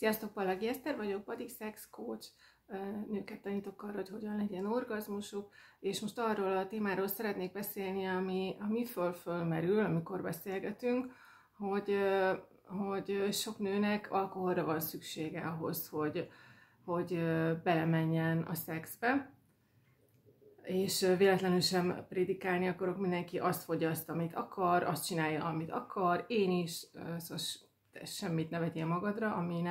Sziasztok, Pallagi Eszter vagyok, Body Sex Coach, nőket tanítok arra, hogy hogyan legyen orgazmusuk, és most arról a témáról szeretnék beszélni, ami fölmerül, amikor beszélgetünk, hogy sok nőnek alkoholra van szüksége ahhoz, hogy belemenjen a szexbe, és véletlenül sem prédikálni akarok, mindenki azt fogyaszt, amit akar, azt csinálja, amit akar, én is, szóval semmit ne vegyél magadra, ami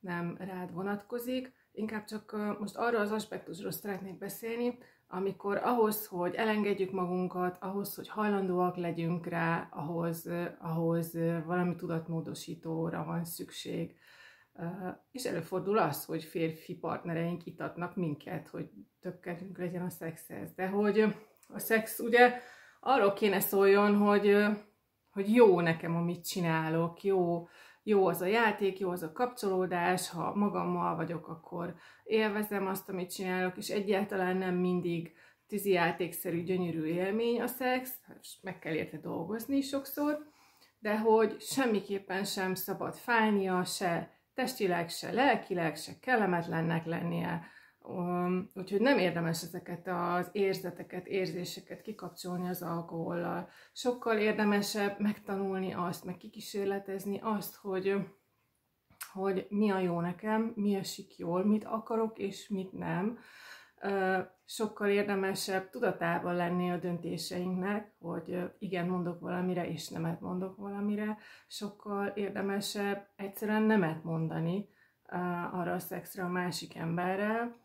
nem rád vonatkozik. Inkább csak most arra az aspektusról szeretnék beszélni, amikor ahhoz, hogy elengedjük magunkat, ahhoz, hogy hajlandóak legyünk rá, ahhoz valami tudatmódosítóra van szükség. És előfordul az, hogy férfi partnereink itatnak minket, hogy több kedvünk legyen a szexhez. De hogy a szex ugye arról kéne szóljon, hogy jó nekem, amit csinálok, jó az a játék, jó az a kapcsolódás, ha magammal vagyok, akkor élvezem azt, amit csinálok, és egyáltalán nem mindig tűzijátékszerű, gyönyörű élmény a szex, meg kell érte dolgozni sokszor, de hogy semmiképpen sem szabad fájnia, se testileg, se lelkileg, se kellemetlennek lennie, úgyhogy nem érdemes ezeket az érzeteket, érzéseket kikapcsolni az alkohollal. Sokkal érdemesebb megtanulni azt, meg kikísérletezni azt, hogy mi a jó nekem, mi esik jól, mit akarok és mit nem. Sokkal érdemesebb tudatában lenni a döntéseinknek, hogy igen mondok valamire és nemet mondok valamire. Sokkal érdemesebb egyszerűen nemet mondani arra a szexre a másik emberrel,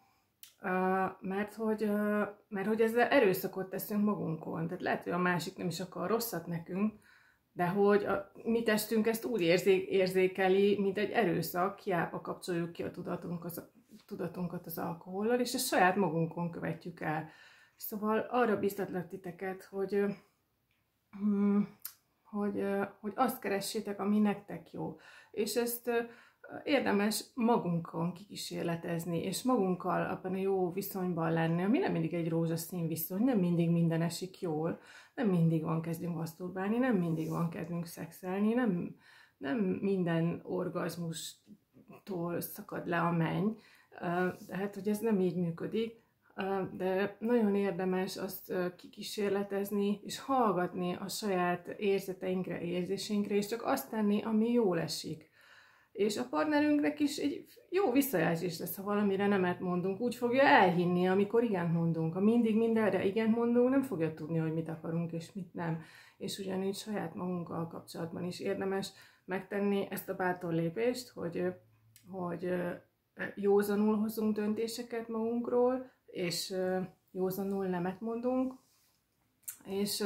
mert hogy ezzel erőszakot teszünk magunkon. Tehát lehet, hogy a másik nem is akar rosszat nekünk, de hogy a mi testünk ezt úgy érzékeli, mint egy erőszak, hiába kapcsoljuk ki a tudatunkat az alkohollal, és ezt saját magunkon követjük el. Szóval arra biztatlak titeket, hogy azt keressétek, ami nektek jó. És ezt érdemes magunkon kikísérletezni, és magunkkal abban a jó viszonyban lenni, ami nem mindig egy rózsaszín viszony, nem mindig minden esik jól, nem mindig van kedvünk masturbálni, nem mindig van kedvünk szexelni, nem minden orgazmustól szakad le a menny, tehát, hogy ez nem így működik, de nagyon érdemes azt kikísérletezni, és hallgatni a saját érzeteinkre, érzéseinkre, és csak azt tenni, ami jól esik. És a partnerünknek is egy jó visszajelzés lesz, ha valamire nemet mondunk. Úgy fogja elhinni, amikor igent mondunk. Ha mindig mindenre igent mondunk, nem fogja tudni, hogy mit akarunk és mit nem. És ugyanígy saját magunkkal kapcsolatban is érdemes megtenni ezt a bátor lépést, hogy józanul hozunk döntéseket magunkról, és józanul nemet mondunk. És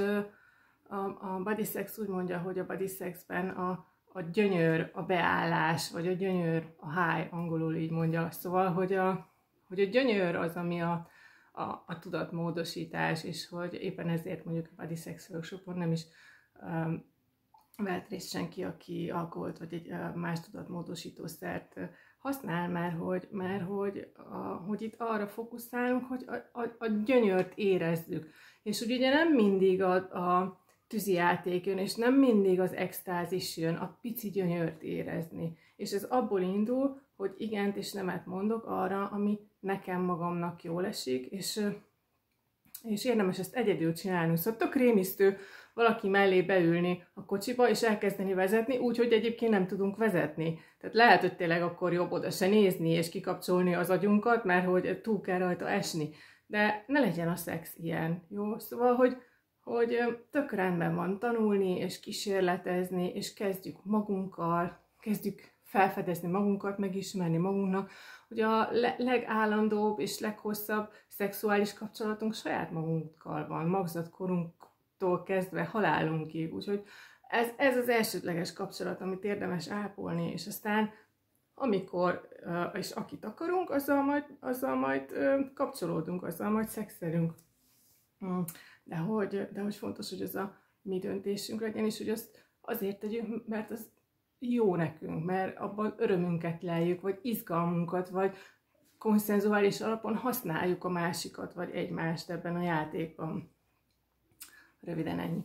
a body sex úgy mondja, hogy a body sexben a gyönyör, a beállás, vagy a gyönyör, a high, angolul így mondja. Szóval, hogy a gyönyör az, ami a tudatmódosítás, és hogy éppen ezért mondjuk a body sex workshopon nem is vett részt senki, aki alkoholt vagy egy más tudatmódosító szert használ, mert hogy itt arra fókuszálunk, hogy a gyönyört érezzük. És ugye nem mindig a tűzijáték jön, és nem mindig az extázis jön, a pici gyönyört érezni. És ez abból indul, hogy igent és nemet mondok arra, ami nekem magamnak jól esik, és érdemes ezt egyedül csinálni. Szóval tök rémisztő valaki mellé beülni a kocsiba, és elkezdeni vezetni, úgyhogy egyébként nem tudunk vezetni. Tehát lehet, hogy tényleg akkor jobb oda se nézni, és kikapcsolni az agyunkat, mert hogy túl kell rajta esni. De ne legyen a szex ilyen, jó? Szóval, hogy tök rendben van tanulni, és kísérletezni, és kezdjük magunkkal, kezdjük felfedezni magunkat, megismerni magunknak, hogy a legállandóbb és leghosszabb szexuális kapcsolatunk saját magunkkal van, magzatkorunktól kezdve halálunkig. Úgyhogy ez az elsődleges kapcsolat, amit érdemes ápolni, és aztán amikor és akit akarunk, azzal majd kapcsolódunk, azzal majd szexelünk. De hogy fontos, hogy ez a mi döntésünk legyen, és hogy azt azért tegyük, mert az jó nekünk, mert abban örömünket leljük, vagy izgalmunkat, vagy konszenzuális alapon használjuk a másikat, vagy egymást ebben a játékban. Röviden ennyi.